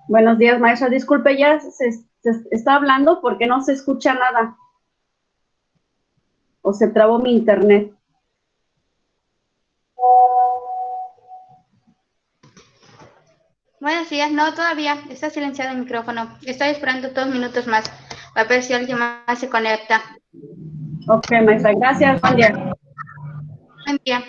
Buenos días, maestra. Disculpe, ya se está hablando porque no se escucha nada o se trabó mi internet. Buenos días, no, todavía está silenciado el micrófono. Estoy esperando 2 minutos más a ver si alguien más se conecta. Ok, maestra, gracias. Buen día. Buen día.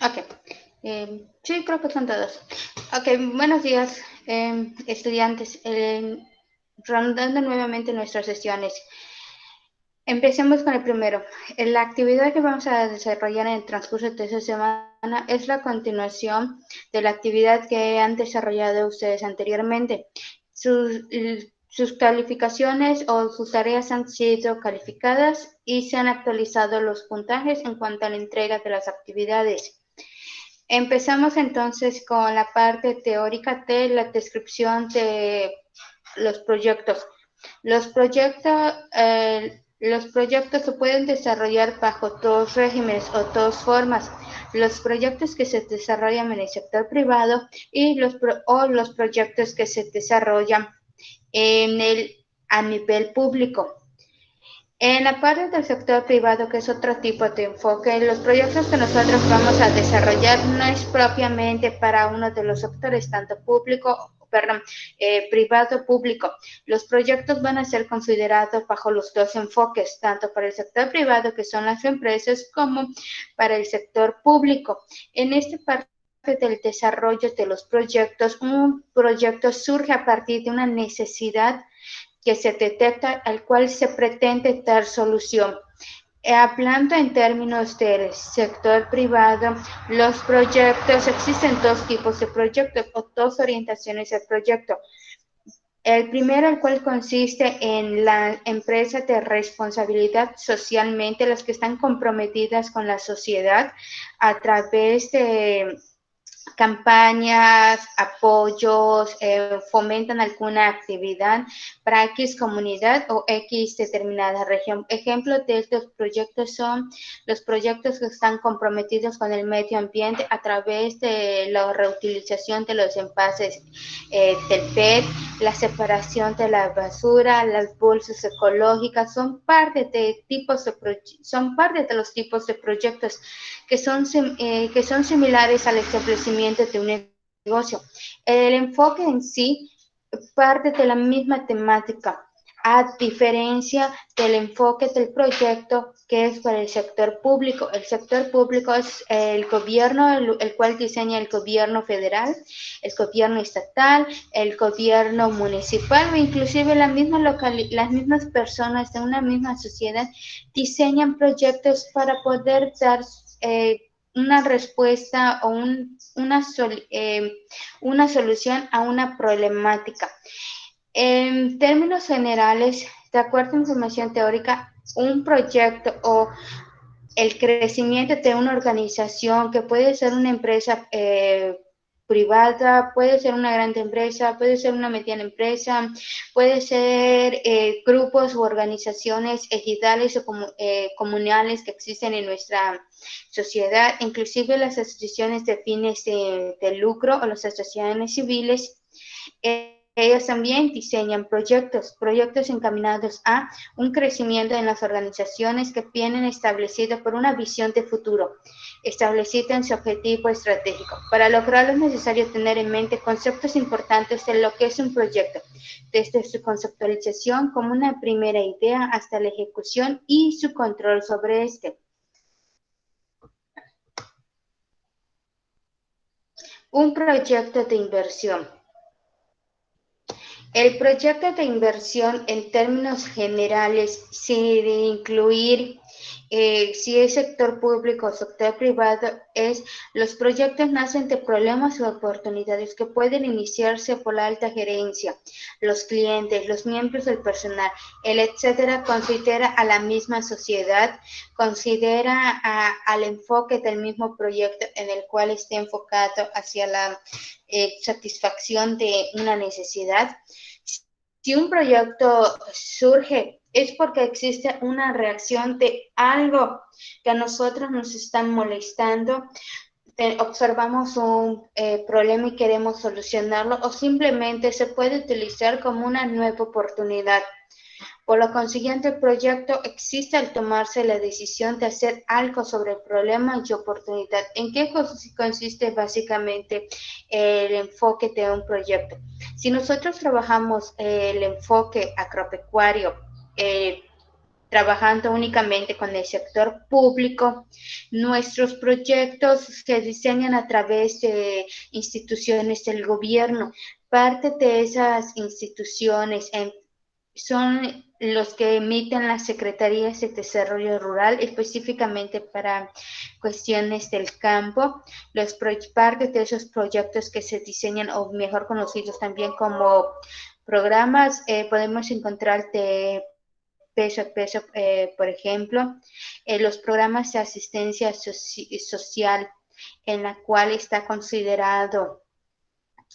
Ok. Sí, creo que son todos. Ok, buenos días, estudiantes. Rondando nuevamente nuestras sesiones. Empecemos con el primero. La actividad que vamos a desarrollar en el transcurso de esta semana es la continuación de la actividad que han desarrollado ustedes anteriormente. Sus calificaciones o sus tareas han sido calificadas y se han actualizado los puntajes en cuanto a la entrega de las actividades. Empezamos entonces con la parte teórica de la descripción de los proyectos. Los proyectos se pueden desarrollar bajo dos regímenes o dos formas. Los proyectos que se desarrollan en el sector privado y los proyectos que se desarrollan a nivel público. En la parte del sector privado, que es otro tipo de enfoque, los proyectos que nosotros vamos a desarrollar no es propiamente para uno de los sectores, tanto privado o público. Los proyectos van a ser considerados bajo los dos enfoques, tanto para el sector privado, que son las empresas, como para el sector público. En esta parte del desarrollo de los proyectos, un proyecto surge a partir de una necesidad que se detecta al cual se pretende dar solución. Hablando en términos del sector privado, los proyectos, existen dos tipos de proyectos o dos orientaciones del proyecto. El primero, el cual consiste en la empresa de responsabilidad socialmente, las que están comprometidas con la sociedad a través de campañas, apoyos, fomentan alguna actividad para X comunidad o X determinada región. Ejemplos de estos proyectos son los proyectos que están comprometidos con el medio ambiente a través de la reutilización de los envases del PET, la separación de la basura, las bolsas ecológicas, son parte de los tipos de proyectos que son similares al establecimiento de un negocio. El enfoque en sí parte de la misma temática, a diferencia del enfoque del proyecto que es para el sector público. El sector público es el gobierno, el cual diseña el gobierno federal, el gobierno estatal, el gobierno municipal o inclusive las mismas personas de una misma sociedad diseñan proyectos para poder dar una respuesta o una solución a una problemática. En términos generales, de acuerdo a información teórica, un proyecto o el crecimiento de una organización, que puede ser una empresa privada, puede ser una gran empresa, puede ser una mediana empresa, puede ser grupos u organizaciones ejidales o comunales que existen en nuestra sociedad, inclusive las asociaciones de fines de lucro o las asociaciones civiles. Ellos también diseñan proyectos encaminados a un crecimiento en las organizaciones que vienen establecidas por una visión de futuro, establecida en su objetivo estratégico. Para lograrlo es necesario tener en mente conceptos importantes de lo que es un proyecto, desde su conceptualización como una primera idea hasta la ejecución y su control sobre este. Un proyecto de inversión. El proyecto de inversión en términos generales, sin incluir si es sector público o sector privado, los proyectos nacen de problemas o oportunidades que pueden iniciarse por la alta gerencia, los clientes, los miembros del personal, el etcétera, considera a la misma sociedad, considera al enfoque del mismo proyecto en el cual esté enfocado hacia la satisfacción de una necesidad. Si un proyecto surge, es porque existe una reacción de algo que a nosotros nos están molestando, observamos un problema y queremos solucionarlo, o simplemente se puede utilizar como una nueva oportunidad. Por lo consiguiente, el proyecto existe al tomarse la decisión de hacer algo sobre el problema y oportunidad. ¿En qué consiste básicamente el enfoque de un proyecto? Si nosotros trabajamos el enfoque agropecuario, trabajando únicamente con el sector público, nuestros proyectos se diseñan a través de instituciones del gobierno. Parte de esas instituciones son los que emiten las secretarías de desarrollo rural, específicamente para cuestiones del campo. Parte de esos proyectos que se diseñan, o mejor conocidos también como programas, podemos encontrar de peso a peso, por ejemplo, los programas de asistencia social, en la cual está considerado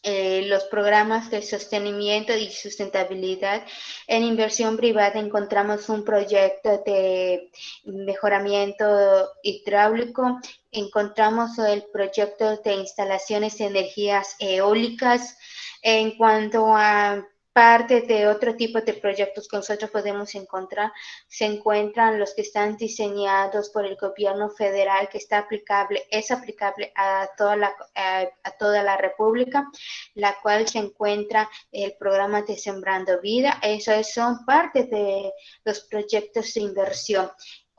los programas de sostenimiento y sustentabilidad. En inversión privada encontramos un proyecto de mejoramiento hidráulico, encontramos el proyecto de instalaciones de energías eólicas. En cuanto a parte de otro tipo de proyectos que nosotros podemos encontrar, se encuentran los que están diseñados por el gobierno federal, que es aplicable a toda la República, la cual se encuentra el programa de Sembrando Vida. Esos son parte de los proyectos de inversión.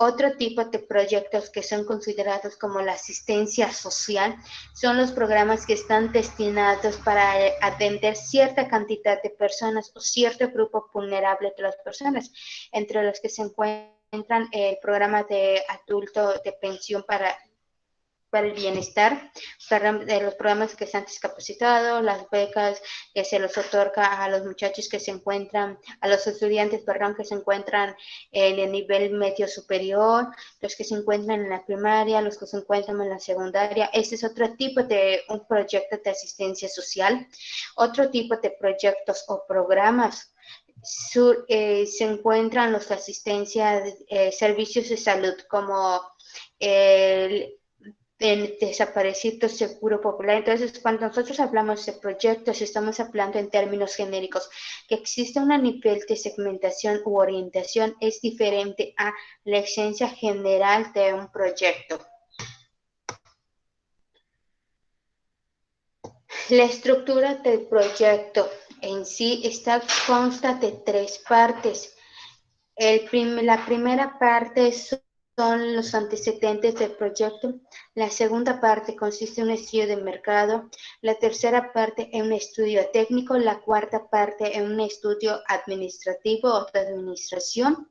Otro tipo de proyectos que son considerados como la asistencia social son los programas que están destinados para atender cierta cantidad de personas o cierto grupo vulnerable de las personas, entre los que se encuentran el programa de adulto de pensión para el bienestar, de los programas que están discapacitados, las becas que se les otorga a los muchachos que se encuentran, a los estudiantes, que se encuentran en el nivel medio superior, los que se encuentran en la primaria, los que se encuentran en la secundaria. Este es otro tipo de un proyecto de asistencia social. Otro tipo de proyectos o programas se encuentran los de asistencia, servicios de salud, como el desaparecido seguro popular. Entonces, cuando nosotros hablamos de proyectos, estamos hablando en términos genéricos. Que existe un nivel de segmentación u orientación es diferente a la esencia general de un proyecto. La estructura del proyecto en sí consta de 3 partes. La primera parte son los antecedentes del proyecto. La segunda parte consiste en un estudio de mercado. La tercera parte en un estudio técnico. La cuarta parte en un estudio administrativo o de administración.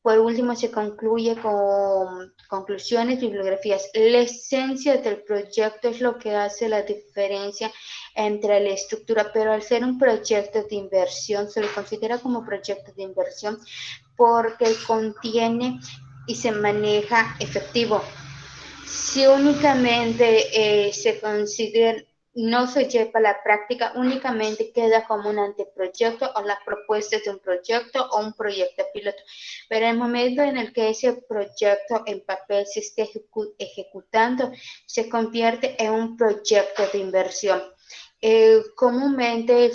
Por último, se concluye con conclusiones, bibliografías. La esencia del proyecto es lo que hace la diferencia entre la estructura, pero al ser un proyecto de inversión, se le considera como proyecto de inversión porque contiene y se maneja efectivo. Si únicamente se considera, no se lleva a la práctica, únicamente queda como un anteproyecto o la propuesta de un proyecto o un proyecto piloto. Pero en el momento en el que ese proyecto en papel se esté ejecutando, se convierte en un proyecto de inversión. Comúnmente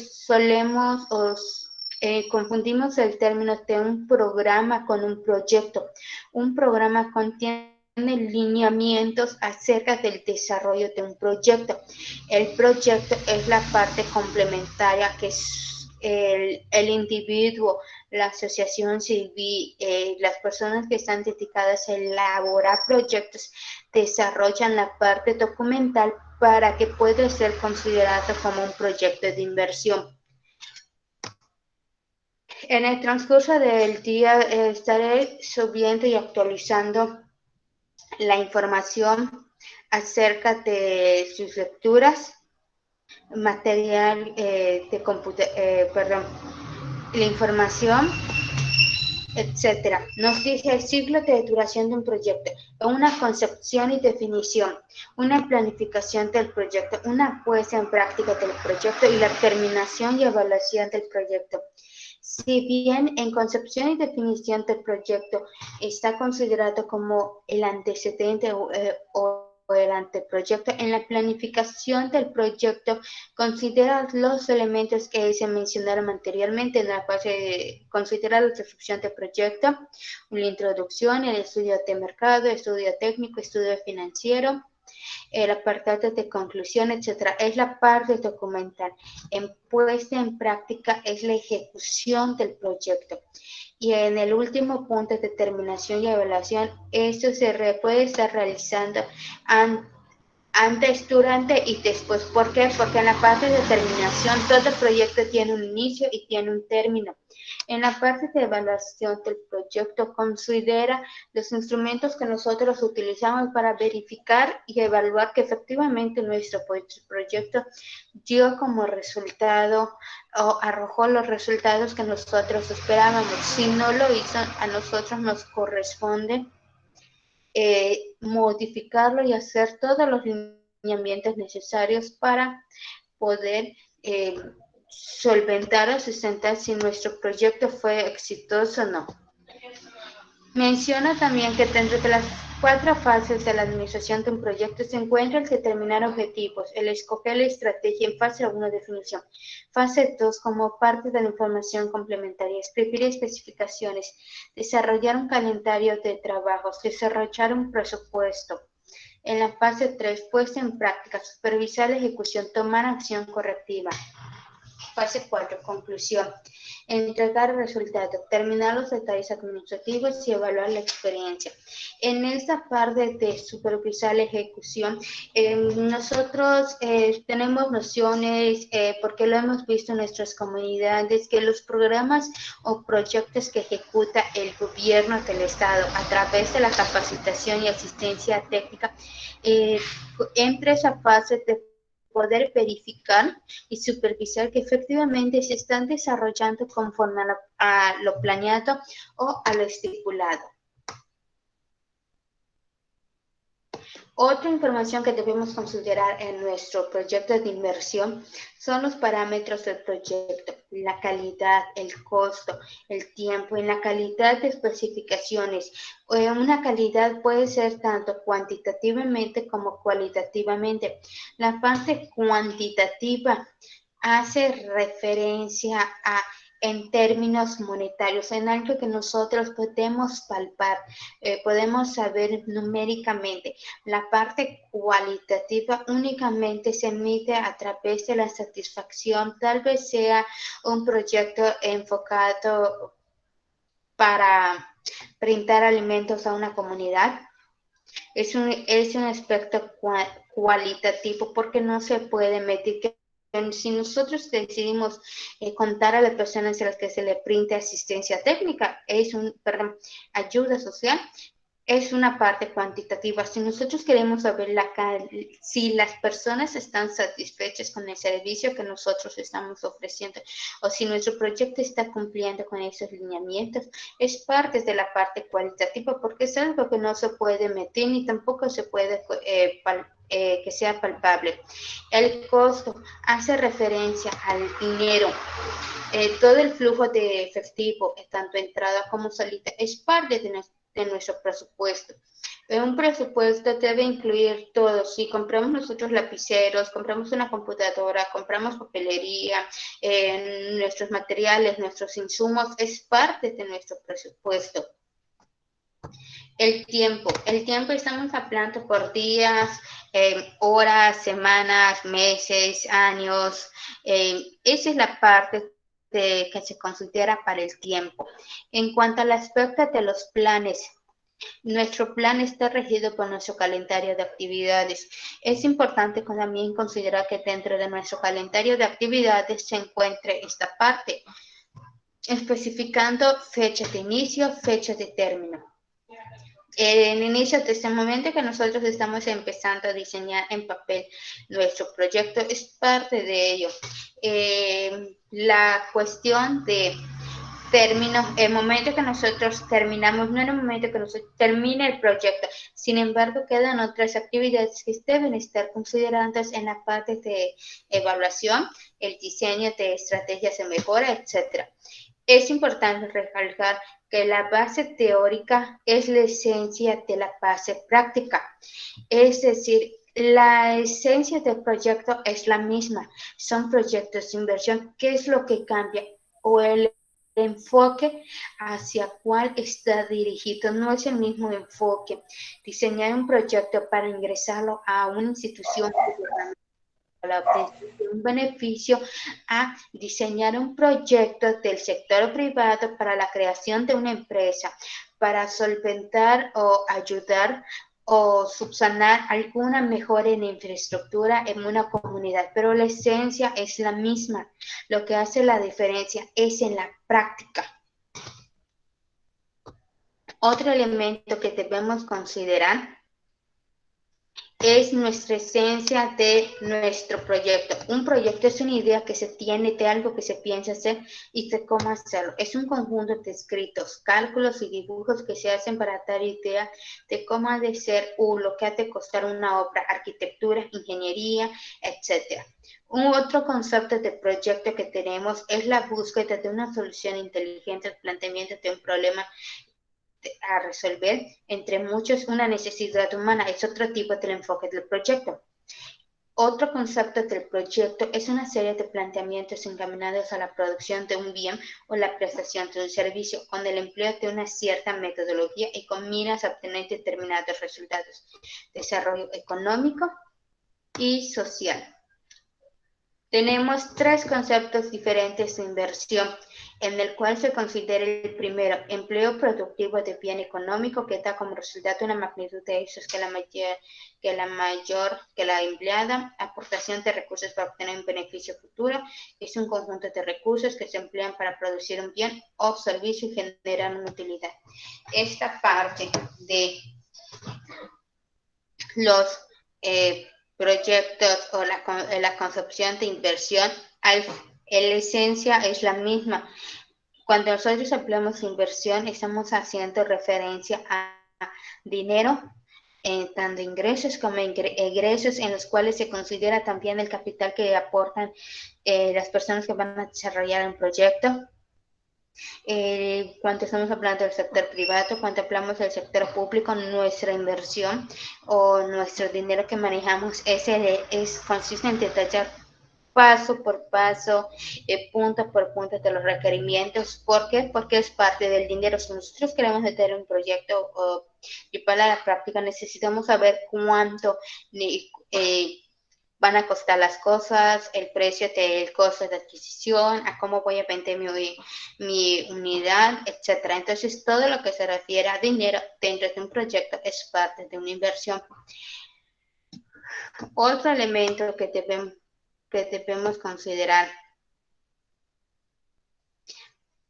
confundimos el término de un programa con un proyecto. Un programa contiene lineamientos acerca del desarrollo de un proyecto. El proyecto es la parte complementaria que es el individuo, la asociación civil, las personas que están dedicadas a elaborar proyectos, desarrollan la parte documental para que pueda ser considerado como un proyecto de inversión. En el transcurso del día estaré subiendo y actualizando la información acerca de sus lecturas, material la información, etcétera. Nos dice el ciclo de duración de un proyecto, una concepción y definición, una planificación del proyecto, una puesta en práctica del proyecto y la terminación y evaluación del proyecto. Si bien en concepción y definición del proyecto está considerado como el antecedente o el anteproyecto, en la planificación del proyecto considera los elementos que se mencionaron anteriormente en la fase, considera la descripción del proyecto, la introducción, el estudio de mercado, estudio técnico, estudio financiero, el apartado de conclusión, etcétera. Es la parte documental. En puesta en práctica es la ejecución del proyecto. Y en el último punto de terminación y evaluación, esto se puede estar realizando antes, durante y después. ¿Por qué? Porque en la parte de terminación todo proyecto tiene un inicio y tiene un término. En la parte de evaluación del proyecto considera los instrumentos que nosotros utilizamos para verificar y evaluar que efectivamente nuestro proyecto dio como resultado o arrojó los resultados que nosotros esperábamos. Si no lo hizo, a nosotros nos corresponde modificarlo y hacer todos los lineamientos necesarios para poder solventar o sustentar si nuestro proyecto fue exitoso o no. Menciona también que dentro de las 4 fases de la administración de un proyecto se encuentra el determinar objetivos, el escoger la estrategia en fase 1, definición. Fase 2, como parte de la información complementaria, escribir especificaciones, desarrollar un calendario de trabajos, desarrollar un presupuesto. En la fase 3, puesta en práctica, supervisar la ejecución, tomar acción correctiva. Fase 4, conclusión. Entregar el resultado, terminar los detalles administrativos y evaluar la experiencia. En esta parte de supervisar la ejecución, nosotros tenemos nociones, porque lo hemos visto en nuestras comunidades, que los programas o proyectos que ejecuta el gobierno del Estado a través de la capacitación y asistencia técnica, entre esa fase de poder verificar y supervisar que efectivamente se están desarrollando conforme a lo planeado o a lo estipulado. Otra información que debemos considerar en nuestro proyecto de inversión son los parámetros del proyecto, la calidad, el costo, el tiempo. En la calidad de especificaciones, una calidad puede ser tanto cuantitativamente como cualitativamente. La parte cuantitativa hace referencia a en términos monetarios, en algo que nosotros podemos palpar, podemos saber numéricamente. La parte cualitativa únicamente se mide a través de la satisfacción, tal vez sea un proyecto enfocado para brindar alimentos a una comunidad. Es un aspecto cualitativo porque no se puede medir que si nosotros decidimos contar a las personas a las que se le brinda asistencia técnica, ayuda social, es una parte cuantitativa. Si nosotros queremos saber si las personas están satisfechas con el servicio que nosotros estamos ofreciendo o si nuestro proyecto está cumpliendo con esos lineamientos, es parte de la parte cualitativa porque es algo que no se puede medir ni tampoco se puede que sea palpable. El costo hace referencia al dinero. Todo el flujo de efectivo, tanto entrada como salida, es parte de nuestro presupuesto. Un presupuesto debe incluir todo. Si compramos nosotros lapiceros, compramos una computadora, compramos papelería, nuestros materiales, nuestros insumos, es parte de nuestro presupuesto. El tiempo estamos hablando por días, horas, semanas, meses, años. Esa es la parte que se considera para el tiempo. En cuanto al aspecto de los planes, nuestro plan está regido por nuestro calendario de actividades. Es importante también considerar que dentro de nuestro calendario de actividades se encuentre esta parte. especificando fechas de inicio, fechas de término. En inicio de este momento que nosotros estamos empezando a diseñar en papel nuestro proyecto, es parte de ello. La cuestión de términos, el momento que nosotros terminamos, no en el momento que nosotros termine el proyecto, sin embargo quedan otras actividades que deben estar consideradas en la parte de evaluación, el diseño de estrategias de mejora, etc. Es importante recalcar que la base teórica es la esencia de la base práctica, es decir, la esencia del proyecto es la misma, son proyectos de inversión. ¿Qué es lo que cambia? O el enfoque hacia cuál está dirigido, no es el mismo enfoque. Diseñar un proyecto para ingresarlo a una institución gubernamental, para obtener un beneficio, a diseñar un proyecto del sector privado para la creación de una empresa, para solventar o ayudar o subsanar alguna mejora en infraestructura en una comunidad, pero la esencia es la misma. Lo que hace la diferencia es en la práctica. Otro elemento que debemos considerar es nuestra esencia de nuestro proyecto. Un proyecto es una idea que se tiene de algo que se piensa hacer y de cómo hacerlo. Es un conjunto de escritos, cálculos y dibujos que se hacen para dar idea de cómo ha de ser lo que ha de costar una obra, arquitectura, ingeniería, etc. Un otro concepto de proyecto que tenemos es la búsqueda de una solución inteligente al planteamiento de un problema a resolver, entre muchos una necesidad humana, es otro tipo del enfoque del proyecto. Otro concepto del proyecto es una serie de planteamientos encaminados a la producción de un bien o la prestación de un servicio con el empleo de una cierta metodología y con miras a obtener determinados resultados, desarrollo económico y social. Tenemos tres conceptos diferentes de inversión, en el cual se considera el primero, empleo productivo de bien económico, que da como resultado una magnitud de hechos que la empleada, aportación de recursos para obtener un beneficio futuro, es un conjunto de recursos que se emplean para producir un bien o servicio y generar una utilidad. Esta parte de los proyectos o la concepción de inversión, en la esencia es la misma. Cuando nosotros hablamos de inversión, estamos haciendo referencia a dinero, tanto ingresos como egresos, en los cuales se considera también el capital que aportan las personas que van a desarrollar un proyecto. Cuando estamos hablando del sector privado, cuando hablamos del sector público, nuestra inversión o nuestro dinero que manejamos consiste en detallar paso por paso, punto por punto de los requerimientos. ¿Por qué? Porque es parte del dinero. Si nosotros queremos meter un proyecto y para la práctica, necesitamos saber cuánto van a costar las cosas, el precio del costo de adquisición, a cómo voy a vender mi unidad, etc. Entonces, todo lo que se refiere a dinero dentro de un proyecto es parte de una inversión. Otro elemento que debemos considerar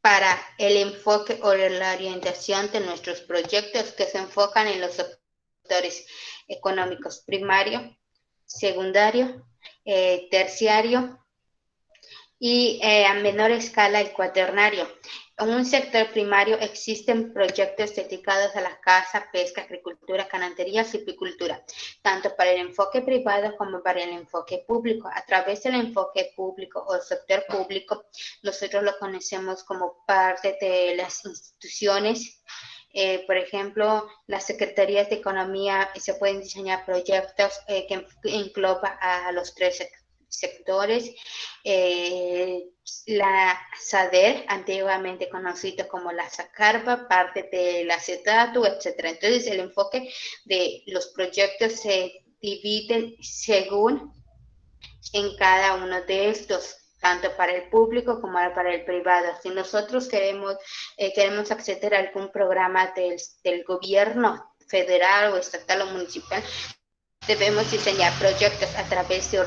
para el enfoque o la orientación de nuestros proyectos, que se enfocan en los sectores económicos primario, secundario, terciario y a menor escala el cuaternario. En un sector primario existen proyectos dedicados a la caza, pesca, agricultura, ganadería, silvicultura, tanto para el enfoque privado como para el enfoque público. A través del enfoque público o sector público, nosotros lo conocemos como parte de las instituciones. Por ejemplo, las secretarías de economía se pueden diseñar proyectos que engloban a los tres sectores. La SADER, antiguamente conocido como la SACARPA, parte de la CETATU, etc. Entonces, el enfoque de los proyectos se divide según en cada uno de estos, tanto para el público como para el privado. Si nosotros queremos acceder a algún programa del gobierno federal o estatal o municipal, debemos diseñar proyectos a través de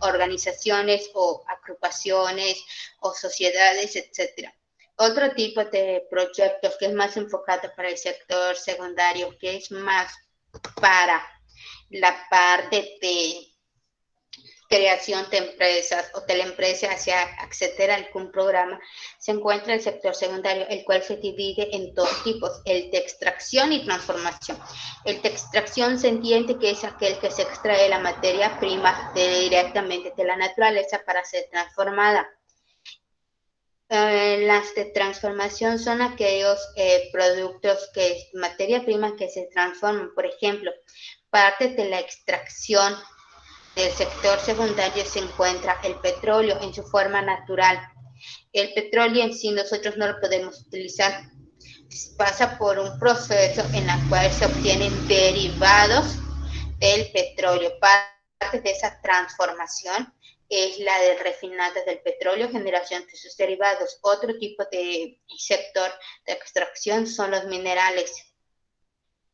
organizaciones o agrupaciones o sociedades, etc. Otro tipo de proyectos que es más enfocado para el sector secundario, que es más para la parte de creación de empresas o de la empresa hacia acceder a algún programa, se encuentra el sector secundario, el cual se divide en dos tipos, el de extracción y transformación. El de extracción se entiende que es aquel que se extrae la materia prima directamente de la naturaleza para ser transformada. Las de transformación son aquellos productos que materia prima que se transforman. Por ejemplo, parte de la extracción del sector secundario se encuentra el petróleo en su forma natural. El petróleo en sí nosotros no lo podemos utilizar. Pasa por un proceso en el cual se obtienen derivados del petróleo. Parte de esa transformación es la del refinado del petróleo, generación de sus derivados. Otro tipo de sector de extracción son los minerales.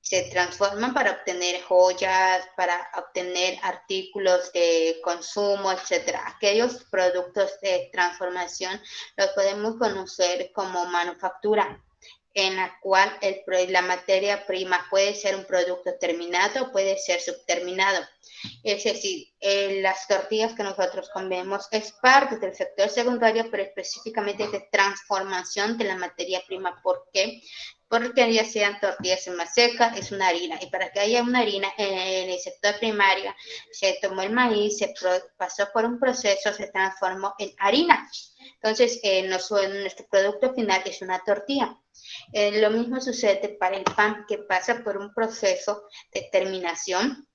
Se transforman para obtener joyas, para obtener artículos de consumo, etcétera. Aquellos productos de transformación los podemos conocer como manufactura, en la cual la materia prima puede ser un producto terminado o puede ser subterminado. Es decir, las tortillas que nosotros comemos es parte del sector secundario, pero específicamente de transformación de la materia prima. ¿Por qué? Porque ya sean tortillas en maseca, es una harina. Y para que haya una harina en el sector primario, se tomó el maíz, pasó por un proceso, se transformó en harina. Entonces, nuestro producto final es una tortilla. Lo mismo sucede para el pan, que pasa por un proceso de terminación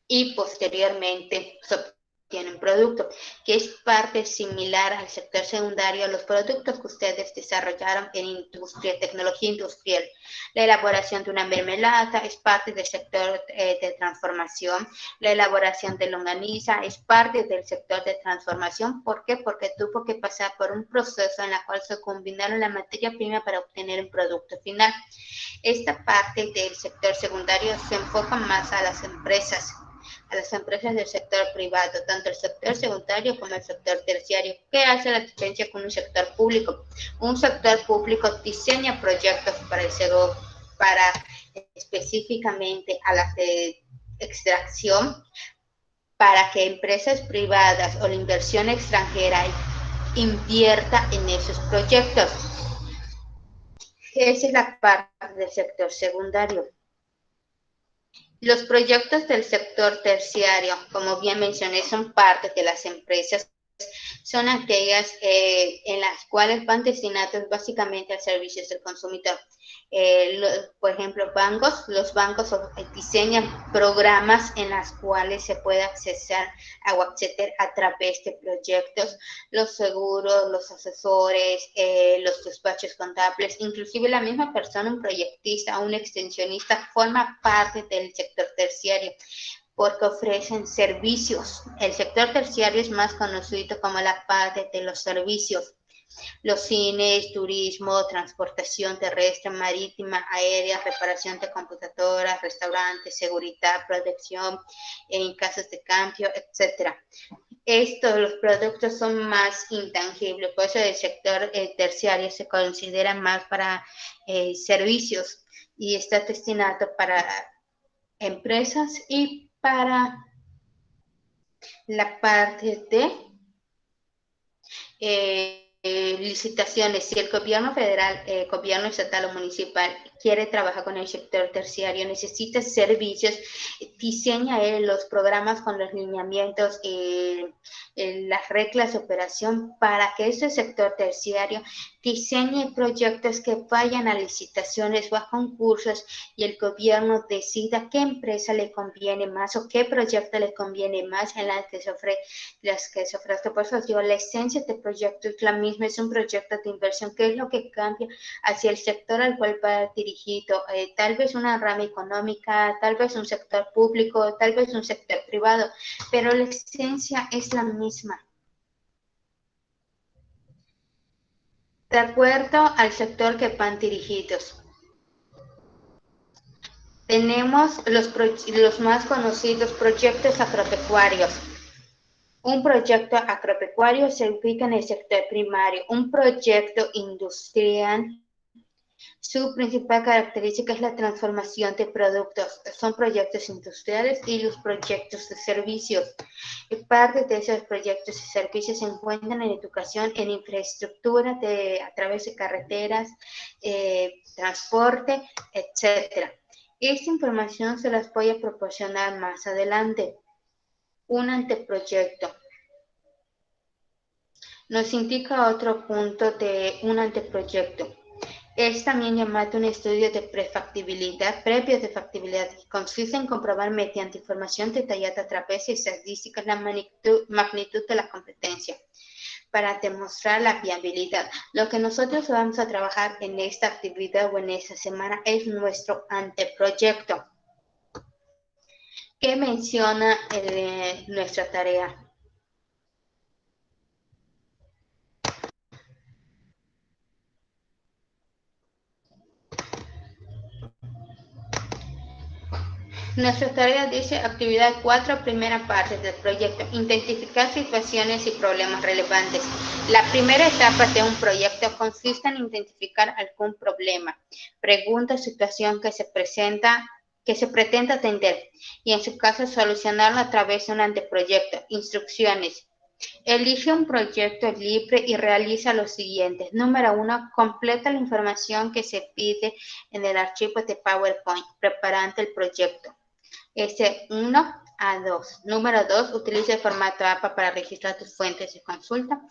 y posteriormente se obtiene un producto, que es parte similar al sector secundario, a los productos que ustedes desarrollaron en industria, tecnología industrial. La elaboración de una mermelada es parte del sector de transformación. La elaboración de longaniza es parte del sector de transformación. ¿Por qué? Porque tuvo que pasar por un proceso en el cual se combinaron la materia prima para obtener un producto final. Esta parte del sector secundario se enfoca más a las empresas del sector privado, tanto el sector secundario como el sector terciario. ¿Qué hace la diferencia con un sector público? Un sector público diseña proyectos para específicamente a las de extracción, para que empresas privadas o la inversión extranjera invierta en esos proyectos. Esa es la parte del sector secundario. Los proyectos del sector terciario, como bien mencioné, son parte de las empresas, son aquellas en las cuales van destinados básicamente a servicios del consumidor. Por ejemplo, los bancos diseñan programas en los cuales se puede acceder a través de proyectos, los seguros, los asesores, los despachos contables, inclusive la misma persona, un proyectista, un extensionista, forma parte del sector terciario, porque ofrecen servicios. El sector terciario es más conocido como la parte de los servicios. Los cines, turismo, transportación terrestre, marítima, aérea, reparación de computadoras, restaurantes, seguridad, protección en casos de cambio, etc. Los productos son más intangibles, por eso el sector terciario se considera más para servicios y está destinado para empresas y para la parte de licitaciones. Si el gobierno federal, gobierno estatal o municipal quiere trabajar con el sector terciario, necesita servicios, diseña los programas con los lineamientos, las reglas de operación para que ese sector terciario diseñe proyectos que vayan a licitaciones o a concursos y el gobierno decida qué empresa le conviene más o qué proyecto le conviene más en las que se ofrece. Por eso digo, la esencia de proyecto es la misma, es un proyecto de inversión. ¿Qué es lo que cambia hacia el sector al cual va dirigido? Tal vez una rama económica, tal vez un sector público, tal vez un sector privado, pero la esencia es la misma. De acuerdo al sector que van dirigidos. Tenemos los más conocidos proyectos agropecuarios. Un proyecto agropecuario se ubica en el sector primario. Un proyecto industrial, su principal característica es la transformación de productos. Son proyectos industriales y los proyectos de servicios. Y parte de esos proyectos y servicios se encuentran en educación, en infraestructura a través de carreteras, transporte, etc. Esta información se las voy a proporcionar más adelante. Un anteproyecto nos indica otro punto de un anteproyecto. Es también llamado un estudio de prefactibilidad, previo de factibilidad, que consiste en comprobar mediante información detallada a través de estadísticas la magnitud de la competencia para demostrar la viabilidad. Lo que nosotros vamos a trabajar en esta actividad o en esta semana es nuestro anteproyecto, que menciona nuestra tarea. Nuestra tarea dice actividad 4, primera parte del proyecto, identificar situaciones y problemas relevantes. La primera etapa de un proyecto consiste en identificar algún problema, pregunta o situación que se pretenda atender y en su caso solucionarlo a través de un anteproyecto. Instrucciones. Elige un proyecto libre y realiza lo siguiente. Número 1, completa la información que se pide en el archivo de PowerPoint preparando el proyecto. 1 a 2. Número 2, utiliza el formato APA para registrar tus fuentes de consulta.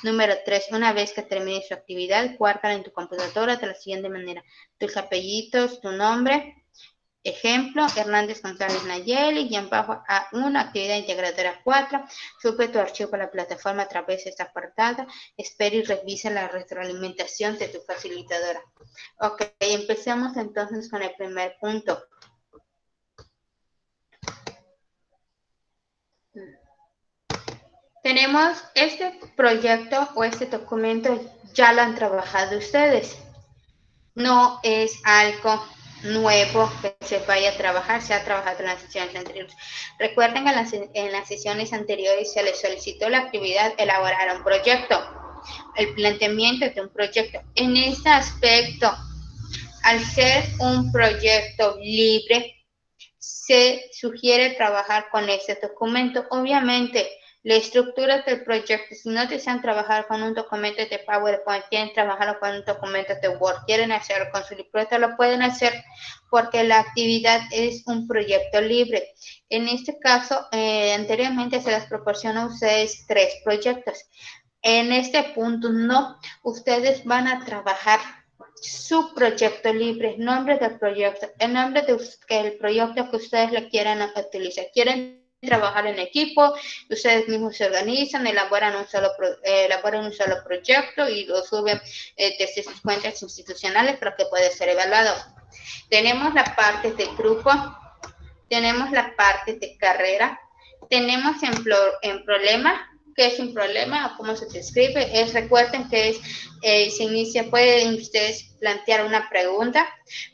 Número 3, una vez que termine su actividad, guárdala en tu computadora de la siguiente manera. Tus apellidos, tu nombre. Ejemplo, Hernández González Nayeli, A1, actividad integradora 4. Sube tu archivo a la plataforma a través de esta apartado. Espera y revisa la retroalimentación de tu facilitadora. Ok, empecemos entonces con el primer punto. Tenemos este proyecto o este documento, ya lo han trabajado ustedes. No es algo nuevo que se vaya a trabajar, se ha trabajado en las sesiones anteriores. Recuerden que en las sesiones anteriores se les solicitó la actividad elaborar un proyecto, el planteamiento de un proyecto. En este aspecto, al ser un proyecto libre, se sugiere trabajar con este documento. Obviamente, la estructura del proyecto, si no desean trabajar con un documento de PowerPoint, quieren trabajar con un documento de Word, quieren hacerlo con su libreta, lo pueden hacer porque la actividad es un proyecto libre. En este caso, anteriormente se les proporcionó a ustedes 3 proyectos. En este punto, no, ustedes van a trabajar su proyecto libre, nombre del proyecto, el nombre del proyecto que ustedes le quieran utilizar. Quieren trabajar en equipo, ustedes mismos se organizan, elaboran un solo proyecto y lo suben desde sus cuentas institucionales para que pueda ser evaluado. Tenemos la parte de grupo, tenemos la parte de carrera, tenemos en problema. ¿Qué es un problema o cómo se describe? Recuerden que se inicia, pueden ustedes plantear una pregunta,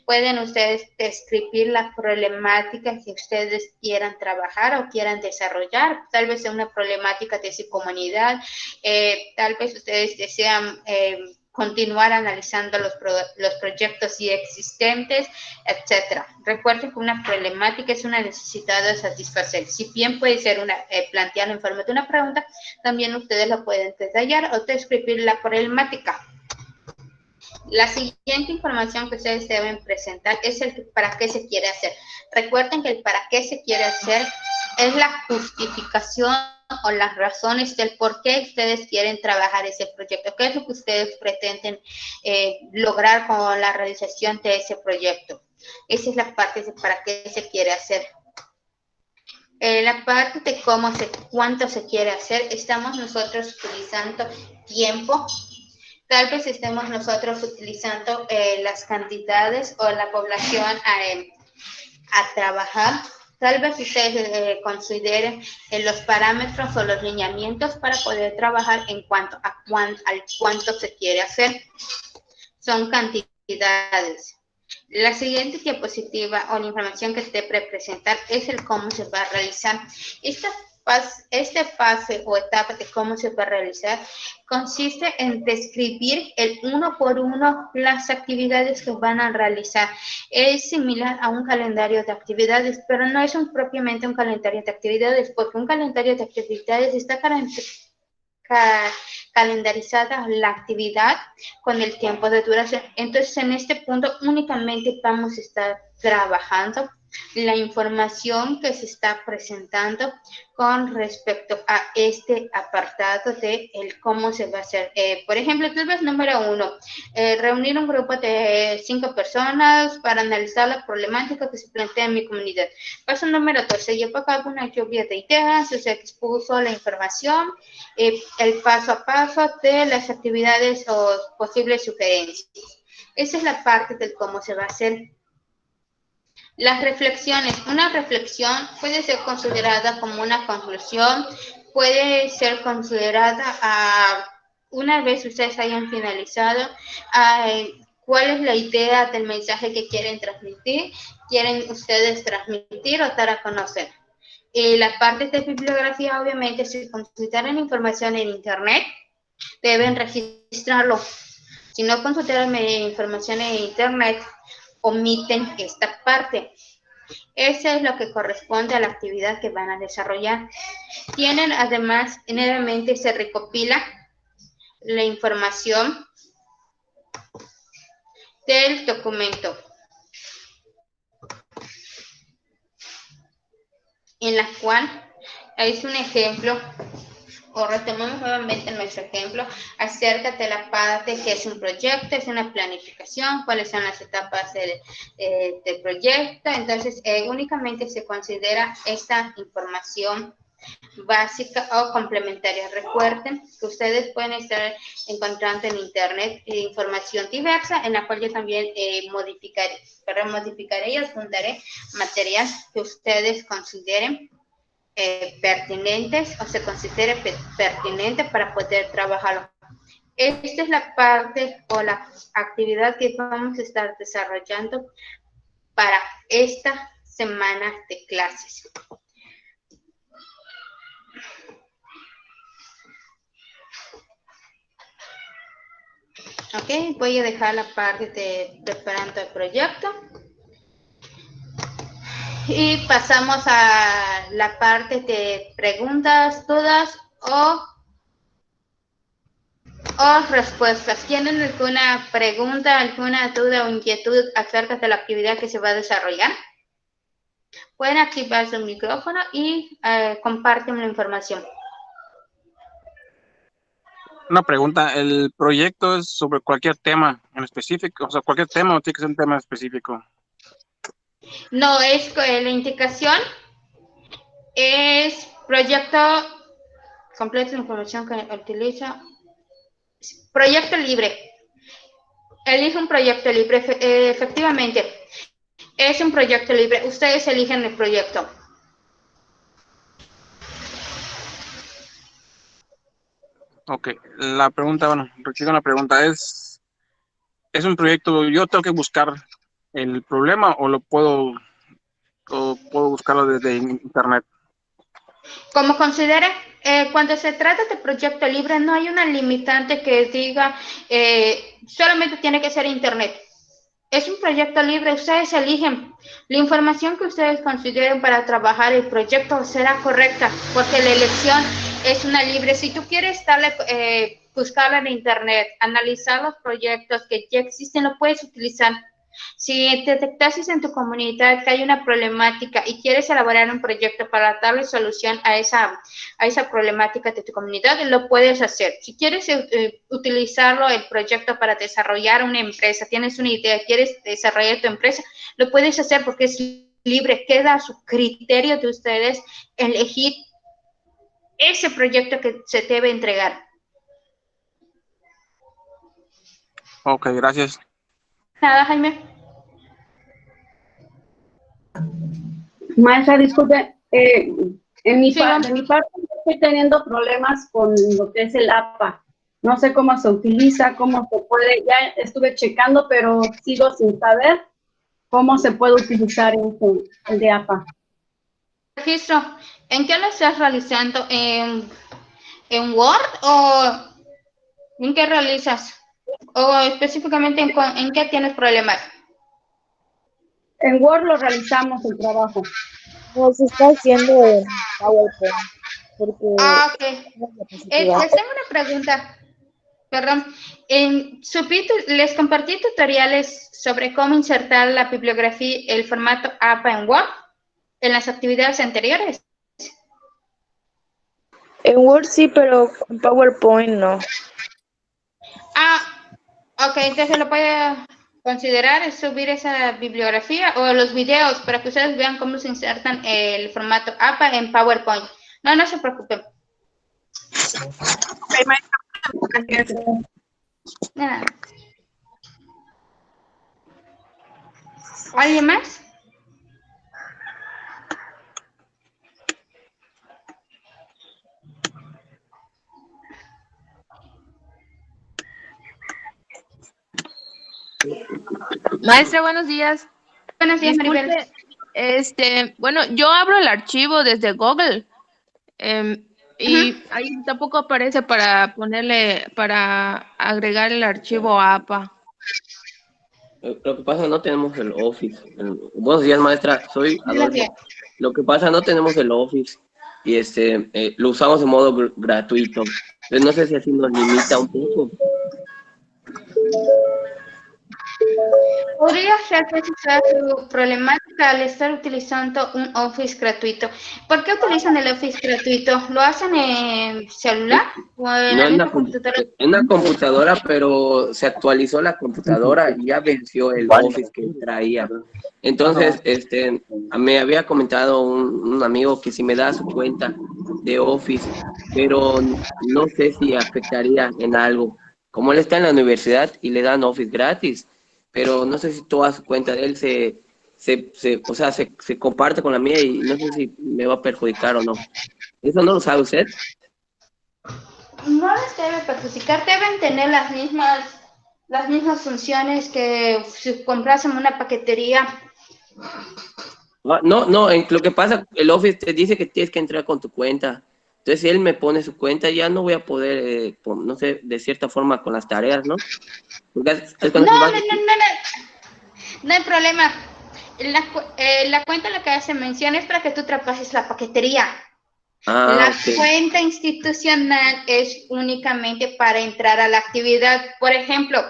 pueden ustedes describir la problemática que ustedes quieran trabajar o quieran desarrollar, tal vez sea una problemática de su comunidad, tal vez ustedes desean continuar analizando los proyectos ya existentes, etcétera. Recuerden que una problemática es una necesidad de satisfacer. Si bien puede ser plantearlo en forma de una pregunta, también ustedes lo pueden detallar o describir la problemática. La siguiente información que ustedes deben presentar es el para qué se quiere hacer. Recuerden que el para qué se quiere hacer es la justificación o las razones del por qué ustedes quieren trabajar ese proyecto, qué es lo que ustedes pretenden lograr con la realización de ese proyecto. Esa es la parte de para qué se quiere hacer. La parte de cuánto se quiere hacer, estamos nosotros utilizando tiempo. Tal vez estemos nosotros utilizando las cantidades o la población a trabajar. Tal vez ustedes consideren los parámetros o los lineamientos para poder trabajar en cuanto al cuánto se quiere hacer. Son cantidades. La siguiente diapositiva o la información que se debe presentar es el cómo se va a realizar. Esta Esta fase o etapa de cómo se va a realizar consiste en describir el uno por uno las actividades que van a realizar. Es similar a un calendario de actividades, pero no es propiamente un calendario de actividades, porque un calendario de actividades está calendarizada la actividad con el tiempo de duración. Entonces, en este punto únicamente vamos a estar trabajando la información que se está presentando con respecto a este apartado de el cómo se va a hacer. Por ejemplo, tal vez número 1, reunir un grupo de 5 personas para analizar la problemática que se plantea en mi comunidad. Paso número 2, se llevó a cabo una lluvia de ideas, se expuso la información, el paso a paso de las actividades o posibles sugerencias. Esa es la parte del cómo se va a hacer. Las reflexiones. Una reflexión puede ser considerada como una conclusión, puede ser considerada una vez ustedes hayan finalizado, cuál es la idea del mensaje que quieren transmitir, quieren ustedes transmitir o dar a conocer. La parte de bibliografía, obviamente, si consultaran información en Internet, deben registrarlo. Si no consultaran información en Internet, omiten esta parte. Eso es lo que corresponde a la actividad que van a desarrollar. Tienen además, nuevamente se recopila la información del documento, en la cual es un ejemplo, o retomamos nuevamente nuestro ejemplo, acerca de la parte que es un proyecto, es una planificación, cuáles son las etapas del proyecto. Entonces, únicamente se considera esta información básica o complementaria. Recuerden que ustedes pueden estar encontrando en Internet información diversa, en la cual yo también modificaré y adjuntaré material que ustedes consideren pertinentes o se considere pertinente para poder trabajarlo. Esta es la parte o la actividad que vamos a estar desarrollando para esta semana de clases. Ok, voy a dejar la parte de preparando el proyecto. Y pasamos a la parte de preguntas, dudas o respuestas. ¿Tienen alguna pregunta, alguna duda o inquietud acerca de la actividad que se va a desarrollar? Pueden activar su micrófono y comparten la información. Una pregunta, ¿el proyecto es sobre cualquier tema en específico? O sea, cualquier tema o tiene que ser un tema específico. No, es la indicación es proyecto, completa la información que utiliza. Proyecto libre. Elige un proyecto libre, efectivamente. Es un proyecto libre. Ustedes eligen el proyecto. Ok, la pregunta, bueno, recibo una pregunta, ¿es un proyecto, yo tengo que buscar el problema o puedo buscarlo desde Internet? Como considere, cuando se trata de proyecto libre, no hay una limitante que diga solamente tiene que ser Internet. Es un proyecto libre, ustedes eligen. La información que ustedes consideren para trabajar el proyecto será correcta, porque la elección es una libre. Si tú quieres buscarla en Internet, analizar los proyectos que ya existen, lo puedes utilizar. Si detectases en tu comunidad que hay una problemática y quieres elaborar un proyecto para darle solución a esa problemática de tu comunidad, lo puedes hacer. Si quieres utilizarlo, el proyecto, para desarrollar una empresa, tienes una idea, quieres desarrollar tu empresa, lo puedes hacer porque es libre. Queda a su criterio de ustedes elegir ese proyecto que se debe entregar. Ok, gracias. Nada, Jaime. Maestra, disculpe, de mi Sí, parte estoy teniendo problemas con lo que es el APA. No sé cómo se utiliza, cómo se puede, ya estuve checando, pero sigo sin saber cómo se puede utilizar el de APA. Registro. ¿En qué lo estás realizando? ¿En Word o en qué realizas? ¿O específicamente en qué tienes problemas? En Word lo realizamos el trabajo. No, se está haciendo en PowerPoint, porque Ah, ok. no es la diapositiva. Les tengo una pregunta. Perdón. Les compartí tutoriales sobre cómo insertar la bibliografía, el formato APA en Word en las actividades anteriores. En Word sí, pero en PowerPoint no. Ah, ok, entonces lo puede considerar subir esa bibliografía o los videos para que ustedes vean cómo se insertan el formato APA en PowerPoint. No, no se preocupen. Ok, maestra, gracias. Nada. ¿Alguien más? Maestra, buenos días. Buenos días, Maribel. Disculpe, bueno, yo abro el archivo desde Google y ahí tampoco aparece para agregar el archivo APA. Lo que pasa, no tenemos el Office. Buenos días, maestra. Soy Buenos días. Adolfo. Lo que pasa, no tenemos el Office y lo usamos de modo gratuito. Entonces, no sé si así nos limita un poco. Podría ser precisar su problemática al estar utilizando un Office gratuito. ¿Por qué utilizan el Office gratuito? ¿Lo hacen en celular o en No la en misma computadora? en una computadora, pero se actualizó la computadora y ya venció el Office que traía. Entonces, me había comentado un amigo que si me da su cuenta de Office, pero no sé si afectaría en algo. Como él está en la universidad y le dan Office gratis, pero no sé si toda su cuenta de él se comparte con la mía y no sé si me va a perjudicar o no. ¿Eso no lo sabe usted? No les debe perjudicar, deben tener las mismas funciones que si comprasen una paquetería. No, lo que pasa, el Office te dice que tienes que entrar con tu cuenta. Entonces, si él me pone su cuenta, ya no voy a poder, no sé, de cierta forma con las tareas, ¿no? Porque No hay problema. La cuenta en la que se menciona es para que tú traspases la paquetería. La ok. cuenta institucional es únicamente para entrar a la actividad. Por ejemplo,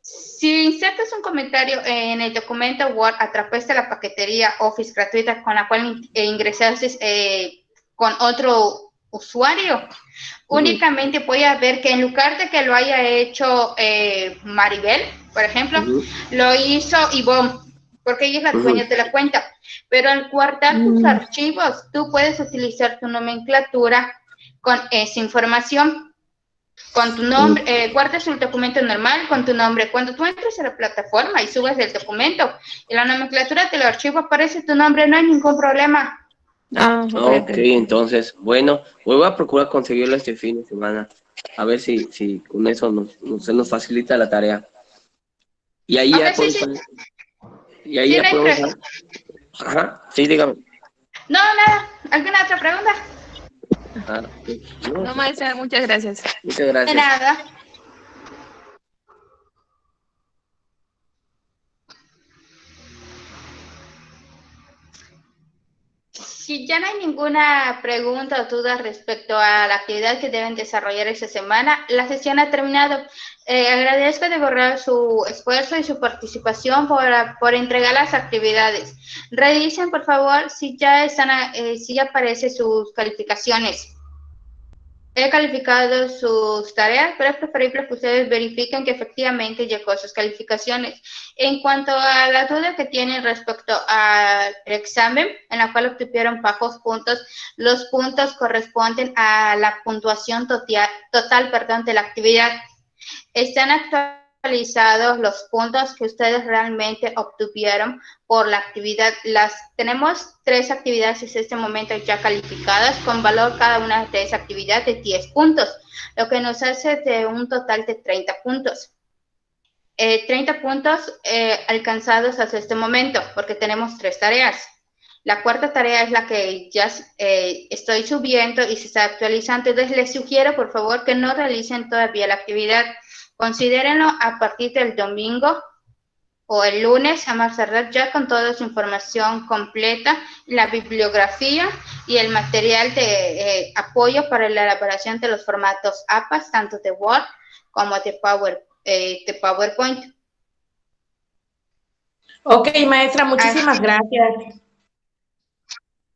si insertas un comentario en el documento Word a través de la paquetería Office gratuita con la cual ingresaste con otro usuario, únicamente voy a ver que en lugar de que lo haya hecho Maribel, por ejemplo, lo hizo Ivonne, porque ella es la dueña de la cuenta. Pero al guardar tus archivos, tú puedes utilizar tu nomenclatura con esa información. Con tu nombre, guardas el documento normal con tu nombre. Cuando tú entres a la plataforma y subes el documento, en la nomenclatura del archivo aparece tu nombre, no hay ningún problema. Ok, entonces, bueno, voy a procurar conseguirlo este fin de semana. A ver si con eso se nos facilita la tarea. Y ahí Okay, ya podemos... sí. Y ahí Sí, ya no hay podemos... Ajá, sí, dígame. No, nada. ¿Alguna otra pregunta? No, maestra, muchas gracias. Muchas gracias. De nada. Si ya no hay ninguna pregunta o duda respecto a la actividad que deben desarrollar esta semana, la sesión ha terminado. Agradezco de verdad su esfuerzo y su participación por entregar las actividades. Revisen, por favor, si ya aparecen sus calificaciones. He calificado sus tareas, pero es preferible que ustedes verifiquen que efectivamente llegó sus calificaciones. En cuanto a la duda que tienen respecto al examen, en la cual obtuvieron bajos puntos, los puntos corresponden a la puntuación total de la actividad. Están actualizados los puntos que ustedes realmente obtuvieron por la actividad. Tenemos 3 actividades en este momento ya calificadas con valor cada una de esas actividades de 10 puntos, lo que nos hace de un total de 30 puntos. 30 puntos alcanzados hasta este momento porque tenemos 3 tareas. La cuarta tarea es la que ya estoy subiendo y se está actualizando. Entonces, les sugiero, por favor, que no realicen todavía la actividad. Considérenlo a partir del domingo o el lunes, a más tardar, ya con toda su información completa, la bibliografía y el material de apoyo para la elaboración de los formatos APAS, tanto de Word como de PowerPoint. Ok, maestra, muchísimas gracias.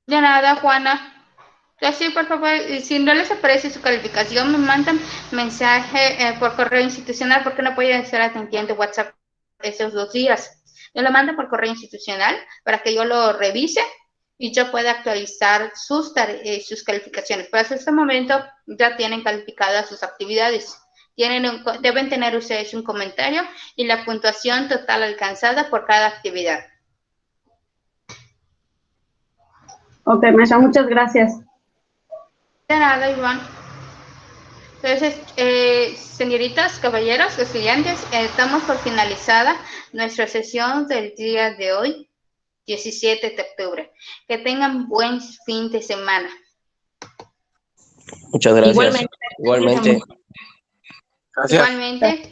De nada, Juana. Así, por favor, si no les aparece su calificación, me mandan mensaje por correo institucional, porque no pueden estar atendiendo WhatsApp esos 2 días. Me lo mandan por correo institucional para que yo lo revise y yo pueda actualizar sus calificaciones. Pero hasta este momento ya tienen calificadas sus actividades. Deben tener ustedes un comentario y la puntuación total alcanzada por cada actividad. Ok, maestra, muchas gracias. De nada, Iván. Entonces, señoritas, caballeros, estudiantes, estamos por finalizada nuestra sesión del día de hoy, 17 de octubre. Que tengan buen fin de semana. Muchas gracias. Igualmente. Igualmente. Gracias. Igualmente.